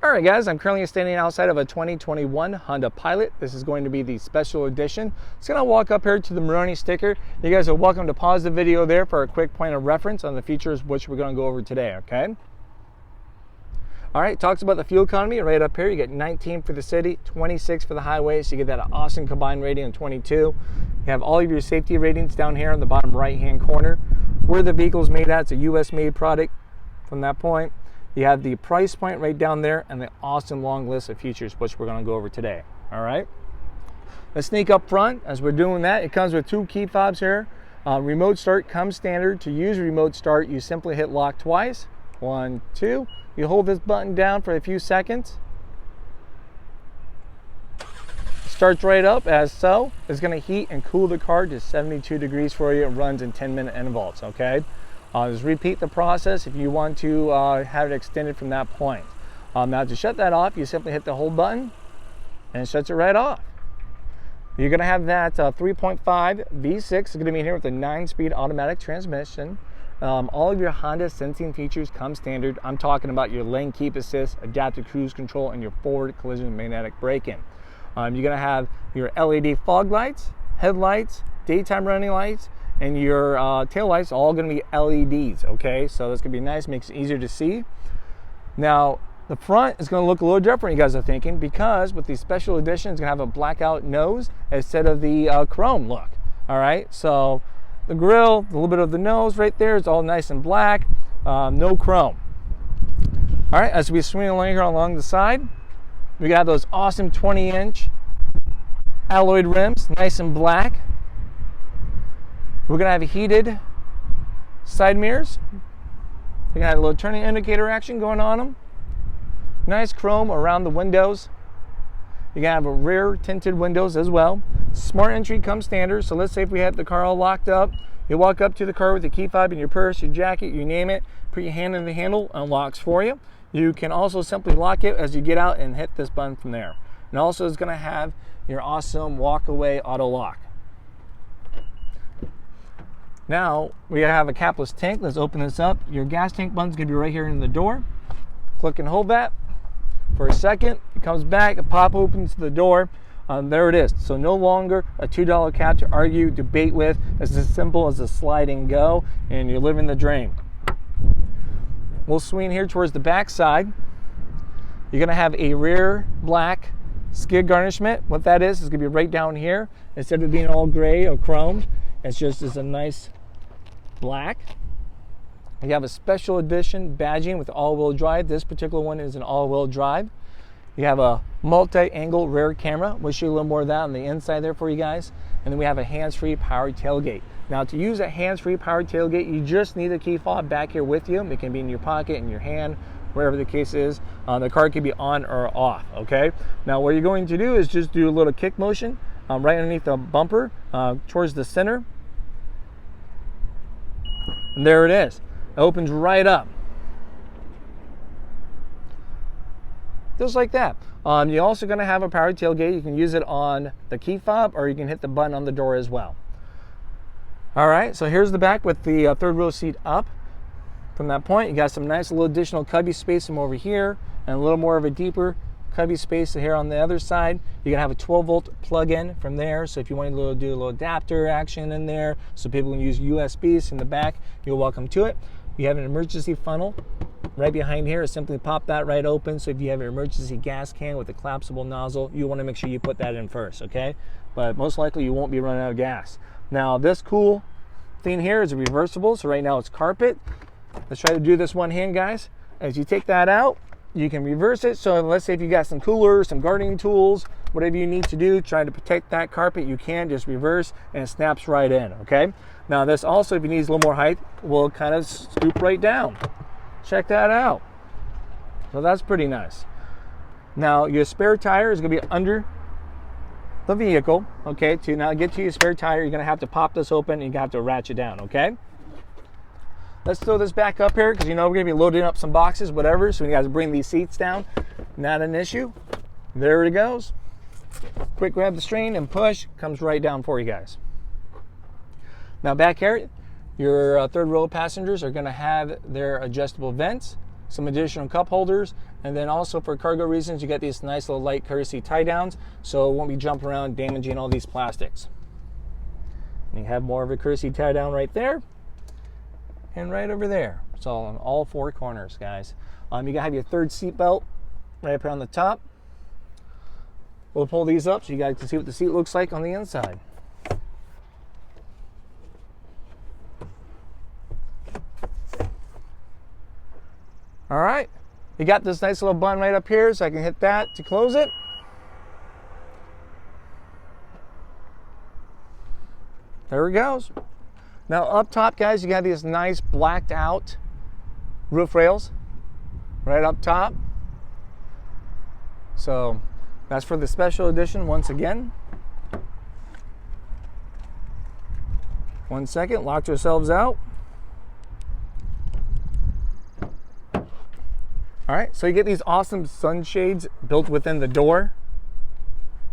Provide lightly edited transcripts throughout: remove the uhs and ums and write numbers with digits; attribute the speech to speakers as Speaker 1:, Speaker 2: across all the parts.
Speaker 1: Alright guys, I'm currently standing outside of a 2021 Honda Pilot. This is going to be the special edition. It's going to walk up here to the Maroni sticker. You guys are welcome to pause the video there for a quick point of reference on the features which we're going to go over today, okay? Alright, talks about the fuel economy right up here. You get 19 for the city, 26 for the highway, so you get that awesome combined rating of 22. You have all of your safety ratings down here on the bottom right hand corner. Where the vehicle is made at, it's a US made product from that point. You have the price point right down there and the awesome long list of features which we're going to go over today. All right. Let's sneak up front. As we're doing that, it comes with two key fobs here. Remote start comes standard. To use remote start, you simply hit lock twice. 1, 2. You hold this button down for a few seconds. Starts right up as so. It's going to heat and cool the car to 72 degrees for you. It runs in 10-minute intervals. Okay. Just repeat the process if you want to have it extended from that point. Now to shut that off, you simply hit the hold button and it shuts it right off. You're going to have that 3.5 V6. It's going to be in here with a 9-speed automatic transmission. All of your Honda sensing features come standard. I'm talking about your lane keep assist, adaptive cruise control, and your forward collision magnetic braking. You're going to have your LED fog lights, headlights, daytime running lights, and your tail lights all going to be LEDs, okay? So that's going to be nice, makes it easier to see. Now, the front is going to look a little different, you guys are thinking, because with the special edition, it's going to have a blackout nose instead of the chrome look, all right? So the grille, a little bit of the nose right there, it's all nice and black, no chrome. All right, as we swing along here along the side, we got those awesome 20-inch alloyed rims, nice and black. We're going to have heated side mirrors. We got a little turning indicator action going on them. Nice chrome around the windows. You're going to have a rear tinted windows as well. Smart entry comes standard. So let's say if we had the car all locked up, you walk up to the car with your key fob in your purse, your jacket, you name it, put your hand in the handle, unlocks for you. You can also simply lock it as you get out and hit this button from there. And also it's going to have your awesome walk away auto lock. Now, we have a capless tank. Let's open this up. Your gas tank button's going to be right here in the door. Click and hold that for a second. It comes back, it pop opens the door. There it is. So no longer a $2 cap to argue, debate with. It's as simple as a slide and go, and you're living the dream. We'll swing here towards the back side. You're going to have a rear black skid garnishment. What that is going to be right down here. Instead of being all gray or chromed, it's just a nice black. You have a special edition badging with all-wheel drive. This particular one is an all-wheel drive. You have a multi-angle rear camera. We'll show you a little more of that on the inside there for you guys. And then we have a hands-free powered tailgate. Now to use a hands-free powered tailgate, you just need a key fob back here with you. It can be in your pocket, in your hand, wherever the case is. The car can be on or off, okay? Now what you're going to do is just do a little kick motion right underneath the bumper towards the center. And there it is. It opens right up. Just like that. You're also going to have a powered tailgate. You can use it on the key fob or you can hit the button on the door as well. All right, so here's the back with the third row seat up. From that point, you got some nice little additional cubby space from over here and a little more of a deeper cubby space here on the other side. You're gonna have a 12-volt plug-in from there, so if you want to do a little adapter action in there so people can use USBs in the back, you're welcome to it. You have an emergency funnel right behind here. Simply pop that right open, so if you have an emergency gas can with a collapsible nozzle, you want to make sure you put that in first, okay? But most likely you won't be running out of gas. Now this cool thing here is a reversible, so right now it's carpet. Let's try to do this one hand, guys. As you take that out, you can reverse it. So let's say if you got some coolers, some gardening tools, whatever you need to do, trying to protect that carpet, you can just reverse and it snaps right in, okay? Now this also, if you need a little more height, will kind of scoop right down. Check that out. So that's pretty nice. Now your spare tire is gonna be under the vehicle, okay? To now get to your spare tire, you're gonna have to pop this open and you're gonna have to ratchet down, okay? Let's throw this back up here because you know we're gonna be loading up some boxes, whatever. So we got to bring these seats down. Not an issue. There it goes. Quick grab the strain and push. Comes right down for you guys. Now back here, your third row passengers are gonna have their adjustable vents. some additional cup holders, and then also for cargo reasons, you get these nice little light courtesy tie downs, so it won't be jumping around damaging all these plastics. And you have more of a courtesy tie down right there, and right over there. So on all four corners, guys. You gotta have your third seat belt right up here on the top. We'll pull these up so you guys can see what the seat looks like on the inside. All right, you got this nice little button right up here, so I can hit that to close it. There it goes. Now up top, guys, you got these nice blacked out roof rails right up top. So that's for the special edition once again. One second, locked ourselves out. All right, so you get these awesome sunshades built within the door.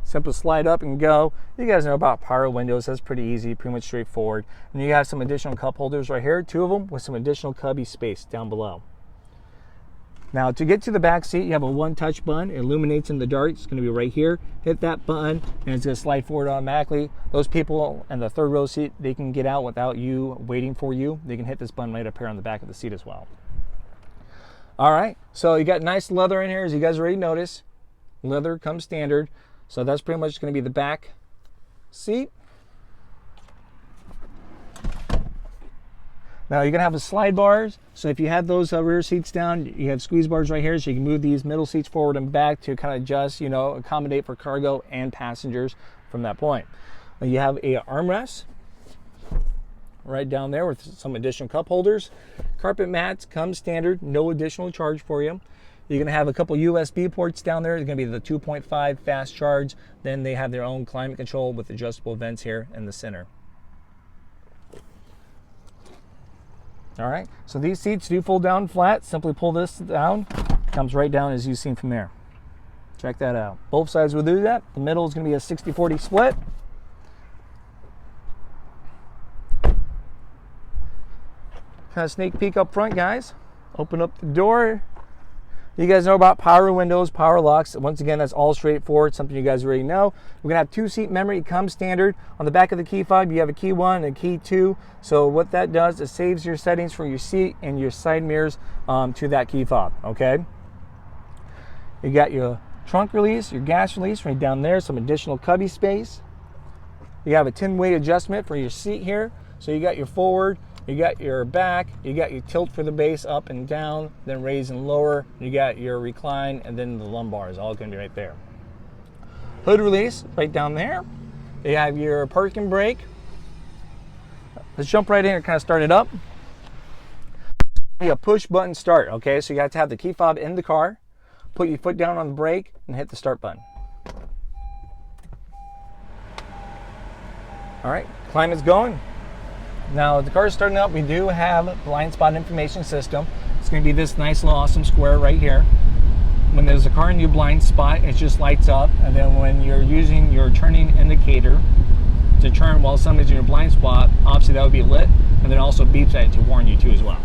Speaker 1: Simple slide up and go. You guys know about power windows. That's pretty easy, pretty much straightforward. And you have some additional cup holders right here, 2 of them with some additional cubby space down below. Now to get to the back seat, you have a one-touch button. It illuminates in the dark. It's going to be right here. Hit that button and it's going to slide forward automatically. Those people in the third row seat, they can get out without you waiting for you. They can hit this button right up here on the back of the seat as well. All right, so you got nice leather in here, as you guys already noticed. Leather comes standard. So that's pretty much going to be the back seat. Now you're going to have the slide bars. So if you have those rear seats down, you have squeeze bars right here, so you can move these middle seats forward and back to kind of adjust, you know, accommodate for cargo and passengers from that point. Now you have a armrest right down there with some additional cup holders. Carpet mats come standard, no additional charge for you. You're going to have a couple USB ports down there. They're going to be the 2.5 fast charge. Then they have their own climate control with adjustable vents here in the center. All right, so these seats do fold down flat. Simply pull this down. Comes right down as you've seen from there. Check that out. Both sides will do that. The middle is going to be a 60-40 split. Kind of sneak peek up front, guys. Open up the door. You guys know about power windows, power locks. Once again, that's all straightforward, something you guys already know. We're gonna have 2-seat memory. It comes standard. On the back of the key fob, you have a key 1 and a key 2. So what that does, it saves your settings for your seat and your side mirrors to that key fob, okay? You got your trunk release, your gas release right down there, some additional cubby space. You have a 10-way adjustment for your seat here. So you got your forward, you got your back, you got your tilt for the base up and down, then raise and lower, you got your recline, and then the lumbar is all going to be right there. Hood release right down there. You have your parking brake. Let's jump right in and kind of start it up. A push button start, okay? So you have to have the key fob in the car, put your foot down on the brake, and hit the start button. All right, climate's going. Now the car is starting up. We do have blind spot information system. It's going to be this nice little awesome square right here. When there's a car in your blind spot, it just lights up, and then when you're using your turning indicator to turn while somebody's in your blind spot, obviously that would be lit, and then also beeps at you to warn you too as well.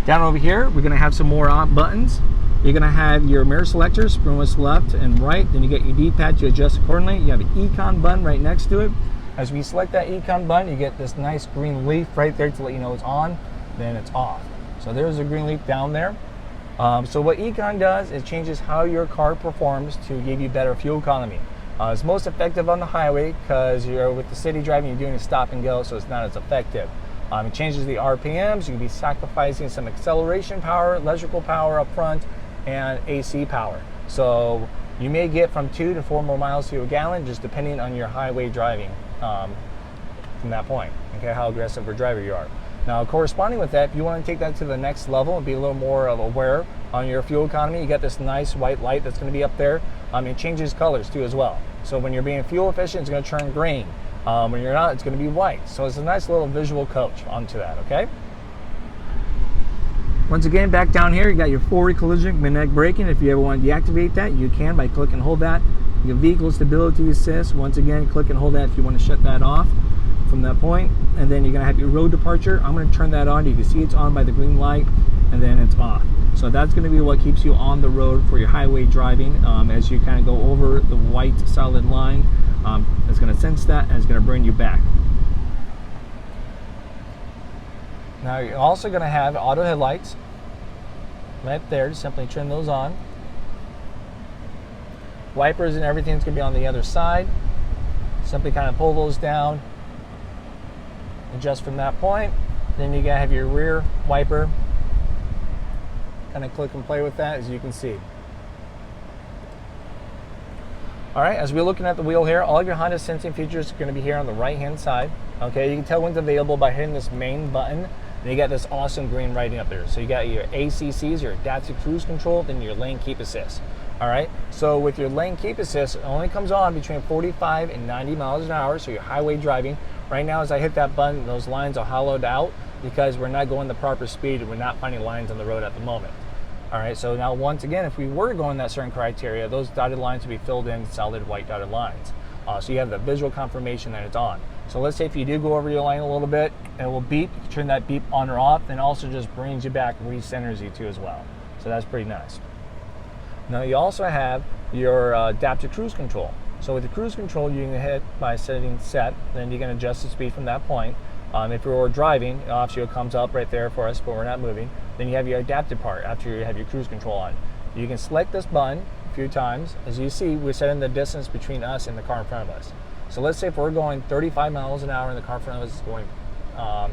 Speaker 1: Down over here, we're going to have some more buttons. You're going to have your mirror selectors, from left and right. Then you get your D-pad to adjust accordingly. You have an Econ button right next to it. As we select that Econ button, you get this nice green leaf right there to let you know it's on, then it's off. So there's a green leaf down there. So what Econ does is changes how your car performs to give you better fuel economy. It's most effective on the highway because you're with the city driving, you're doing a stop and go, so it's not as effective. It changes the RPMs. You can be sacrificing some acceleration power, electrical power up front, and AC power. So you may get from 2 to 4 more miles to a gallon, just depending on your highway driving from that point, okay, how aggressive a driver you are. Now, corresponding with that, if you want to take that to the next level and be a little more aware on your fuel economy, you got this nice white light that's going to be up there. It changes colors too as well. So when you're being fuel efficient, it's going to turn green. When you're not, it's going to be white. So it's a nice little visual coach onto that, okay? Once again, back down here, you got your forward collision magnetic braking. If you ever want to deactivate that, you can by click and hold that. Your vehicle stability assist, once again, click and hold that if you want to shut that off. from that point, and then you're going to have your road departure. I'm going to turn that on. You can see it's on by the green light, and then it's off. So that's going to be what keeps you on the road for your highway driving. As you kind of go over the white solid line, it's going to sense that, and it's going to bring you back. Now you're also going to have auto headlights right there. Just simply turn those on. Wipers and everything's going to be on the other side. Simply kind of pull those down, adjust from that point. Then you gotta have your rear wiper. Kind of click and play with that, as you can see. All right, as we're looking at the wheel here, all of your Honda sensing features are going to be here on the right-hand side. Okay, you can tell when it's available by hitting this main button. And you got this awesome green writing up there. So you got your ACCs, your adaptive cruise control, then your lane keep assist. All right, so with your lane keep assist, it only comes on between 45 and 90 miles an hour, so you're highway driving. Right now, as I hit that button, those lines are hollowed out because we're not going the proper speed and we're not finding lines on the road at the moment. All right, so now once again, if we were going that certain criteria, those dotted lines would be filled in solid white dotted lines. So you have the visual confirmation that it's on. So let's say if you do go over your line a little bit, it will beep, turn that beep on or off, and also just brings you back, recenters you too as well. So that's pretty nice. Now you also have your adaptive cruise control. So with the cruise control, you can hit by setting set, then you can adjust the speed from that point. If you're driving, obviously it comes up right there for us, but we're not moving. Then you have your adaptive part after you have your cruise control on. You can select this button a few times. As you see, we're setting the distance between us and the car in front of us. So let's say if we're going 35 miles an hour and the car in front of us is going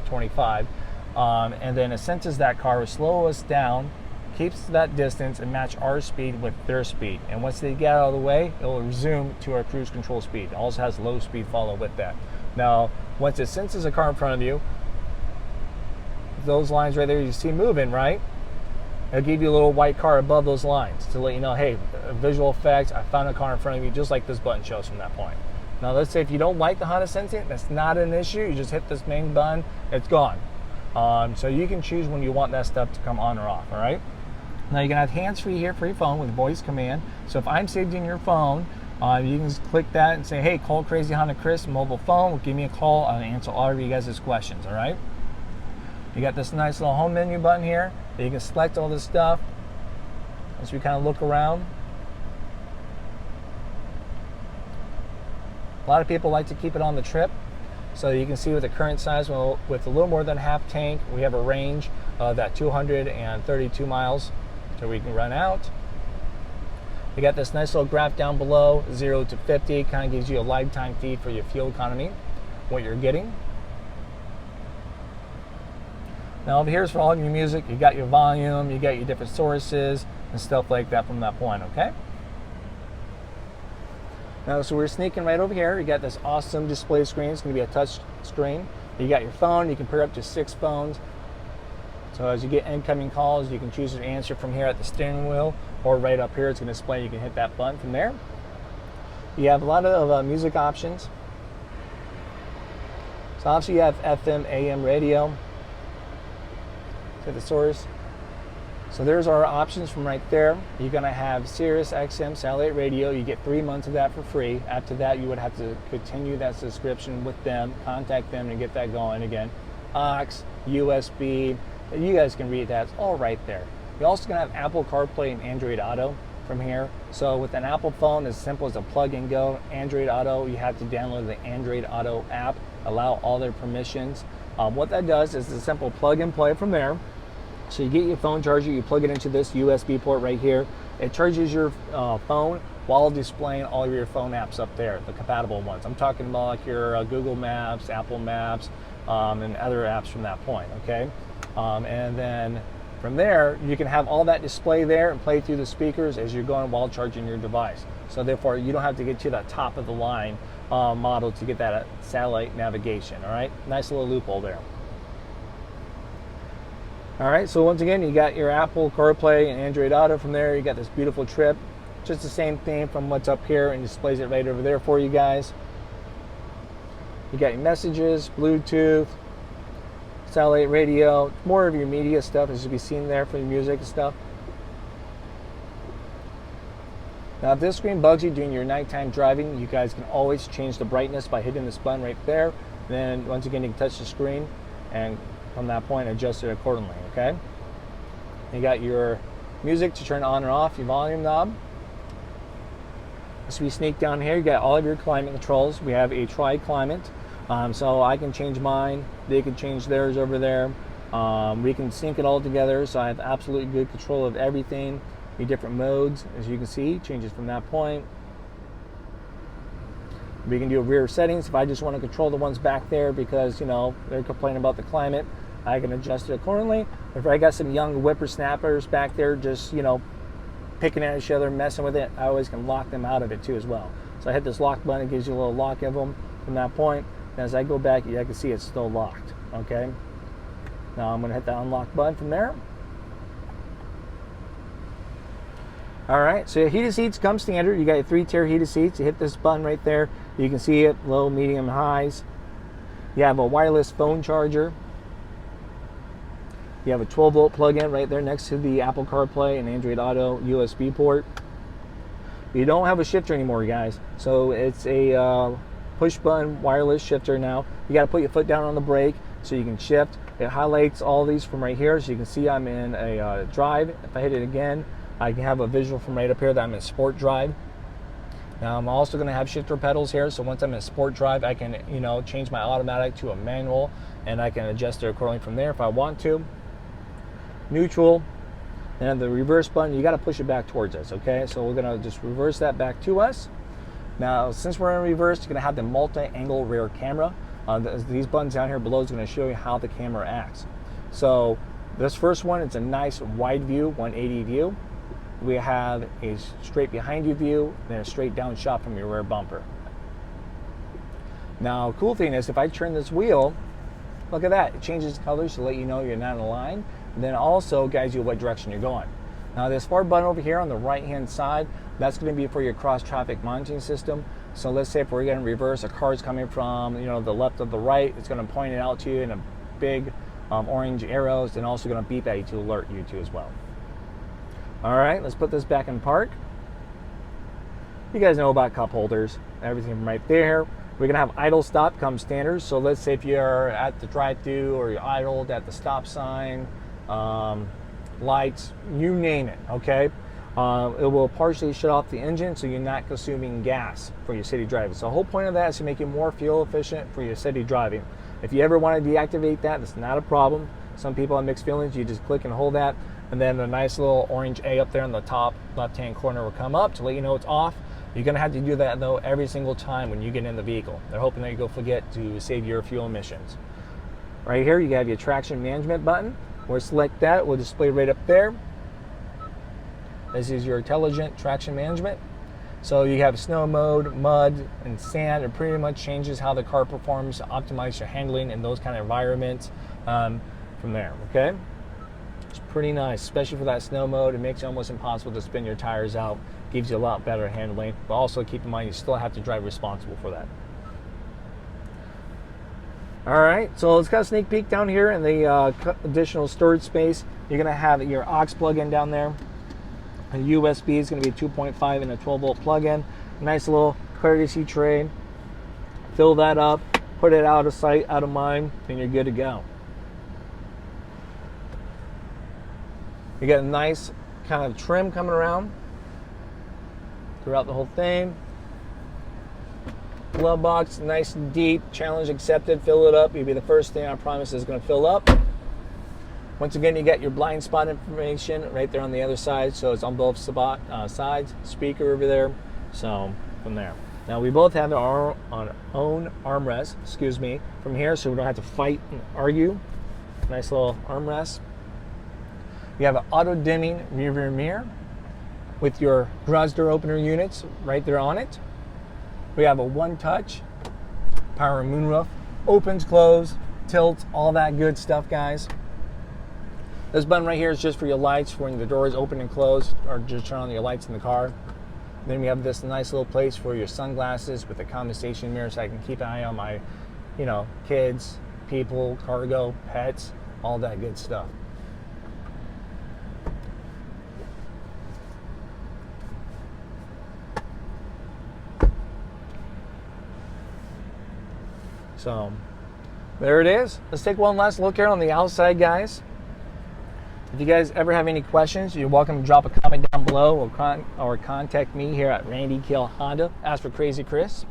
Speaker 1: 25, and then it senses that car will slow us down, keeps that distance and match our speed with their speed. And once they get out of the way, it will resume to our cruise control speed. It also has low speed follow with that. Now, once it senses a car in front of you, those lines right there you see moving, right? It'll give you a little white car above those lines to let you know, hey, visual effects, I found a car in front of you, just like this button shows from that point. Now, let's say if you don't like the Honda sensing, that's not an issue. You just hit this main button, it's gone. So you can choose when you want that stuff to come on or off, all right? Now you can have hands-free here for your phone with voice command. So if I'm saved in your phone, you can just click that and say, hey, call Crazy Honda Chris mobile phone, give me a call, I'll answer all of you guys' questions, all right? You got this nice little home menu button here that you can select all this stuff as we kind of look around. A lot of people like to keep it on the trip. So you can see with the current size, well, with a little more than half tank, we have a range of that 232 miles till we can run out. We got this nice little graph down below, 0 to 50, kind of gives you a lifetime feed for your fuel economy, what you're getting. Now over here is for all your music. You got your volume, you got your different sources and stuff like that from that point, okay? Now, so we're sneaking right over here. You got this awesome display screen. It's going to be a touch screen. You got your phone. You can pair up to 6 phones. So as you get incoming calls, you can choose to answer from here at the steering wheel, or right up here, it's going to display. You can hit that button from there. You have a lot of music options. So obviously you have FM, AM radio to the source. So there's our options from right there. You're going to have SiriusXM satellite radio. You get 3 months of that for free. After that, you would have to continue that subscription with them, contact them, and get that going again. AUX, USB, you guys can read that. It's all right there. You're also going to have Apple CarPlay and Android Auto from here. So with an Apple phone, as simple as a plug and go. Android Auto, you have to download the Android Auto app, allow all their permissions. What that does is a simple plug and play from there. So you get your phone charger, you plug it into this USB port right here. It charges your phone while displaying all of your phone apps up there, the compatible ones. I'm talking about like your Google Maps, Apple Maps, and other apps from that point, okay? And then from there, you can have all that display there and play through the speakers as you're going while charging your device. So therefore, you don't have to get to the top of the line model to get that satellite navigation, all right? Nice little loophole there. All right, so once again, you got your Apple CarPlay and Android Auto from there. You got this beautiful trip. Just the same thing from what's up here, and displays it right over there for you guys. You got your messages, Bluetooth, satellite radio, more of your media stuff as you be seen there for your music and stuff. Now, if this screen bugs you during your nighttime driving, you guys can always change the brightness by hitting this button right there. Then once again, you can touch the screen and from that point adjust it accordingly, okay? You got your music to turn on and off, your volume knob. As we sneak down here, you got all of your climate controls. We have a tri-climate, so I can change mine, they can change theirs over there. We can sync it all together, so I have absolutely good control of everything. The different modes, as you can see, changes from that point. We can do rear settings. If I just want to control the ones back there because, you know, they're complaining about the climate, I can adjust it accordingly. If I got some young whippersnappers back there just, you know, picking at each other, messing with it, I always can lock them out of it too as well. So I hit this lock button, it gives you a little lock of them from that point. And as I go back, I can see it's still locked, okay? Now I'm gonna hit the unlock button from there. All right, so heated seats come standard. You got your 3-tier heated seats. You hit this button right there. You can see it, low, medium, highs. You have a wireless phone charger. You have a 12-volt plug-in right there next to the Apple CarPlay and Android Auto USB port. You don't have a shifter anymore, guys. So it's a push-button wireless shifter now. You got to put your foot down on the brake so you can shift. It highlights all these from right here, so you can see I'm in a drive. If I hit it again, I can have a visual from right up here that I'm in sport drive. Now I'm also going to have shifter pedals here, so once I'm in sport drive, I can, you know, change my automatic to a manual, and I can adjust it accordingly from there if I want to. Neutral, and the reverse button, you got to push it back towards us, okay? So we're going to just reverse that back to us. Now, since we're in reverse, you're going to have the multi-angle rear camera. These buttons down here below is going to show you how the camera acts. So this first one, it's a nice wide view, 180 view. We have a straight behind you view, then a straight down shot from your rear bumper. Now, cool thing is, if I turn this wheel, look at that, it changes colors to let you know you're not in a line, and then also guides you what direction you're going. Now, this far button over here on the right-hand side, that's going to be for your cross-traffic monitoring system. So let's say if we're going to reverse, a car is coming from, you know, the left or the right, it's going to point it out to you in a big orange arrows, and also going to beep at you to alert you to as well. All right, let's put this back in park. You guys know about cup holders, everything from right there. We're gonna have idle stop come standard. So let's say if you're at the drive-thru or you're idled at the stop sign, lights, you name it, okay? It will partially shut off the engine so you're not consuming gas for your city driving. So the whole point of that is to make you more fuel efficient for your city driving. If you ever want to deactivate that, that's not a problem. Some people have mixed feelings. You just click and hold that, and then the nice little orange A up there in the top left-hand corner will come up to let you know it's off. You're going to have to do that, though, every single time when you get in the vehicle. They're hoping that you go forget to save your fuel emissions. Right here, you have your traction management button. We'll select that. It will display right up there. This is your intelligent traction management. So you have snow mode, mud, and sand. It pretty much changes how the car performs to optimize your handling in those kind of environments from there, okay? It's pretty nice, especially for that snow mode. It makes it almost impossible to spin your tires out. Gives you a lot better handling, but also keep in mind you still have to drive responsible for that. All right, so let's got a sneak peek down here in the additional storage space. You're gonna have your aux plug-in down there. A USB is gonna be a 2.5 and a 12-volt plug-in. Nice little courtesy tray. Fill that up, put it out of sight, out of mind, and you're good to go. You got a nice kind of trim coming around throughout the whole thing. Glove box, nice and deep, challenge accepted, fill it up. You'll be the first thing I promise is gonna fill up. Once again, you got your blind spot information right there on the other side, so it's on both sides. Speaker over there, so from there. Now we both have our own armrest, from here, so we don't have to fight and argue. Nice little armrest. You have an auto dimming rear mirror with your garage door opener units right there on it. We have a one-touch power moonroof, opens, close, tilts, all that good stuff, guys. This button right here is just for your lights when the door is open and closed, or just turn on your lights in the car. Then we have this nice little place for your sunglasses with a compensation mirror, so I can keep an eye on my, you know, kids, people, cargo, pets, all that good stuff. So there it is. Let's take one last look here on the outside, guys. If you guys ever have any questions, you're welcome to drop a comment down below or contact me here at Randy Kill Honda. Ask for Crazy Chris.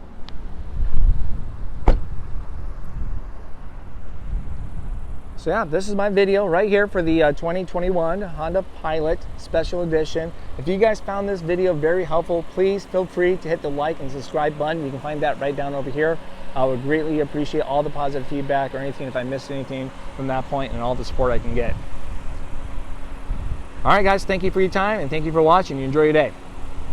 Speaker 1: So yeah, this is my video right here for the 2021 Honda Pilot Special Edition. If you guys found this video very helpful, please feel free to hit the like and subscribe button. You can find that right down over here. I would greatly appreciate all the positive feedback or anything if I missed anything from that point, and all the support I can get. All right, guys, thank you for your time and thank you for watching. You enjoy your day.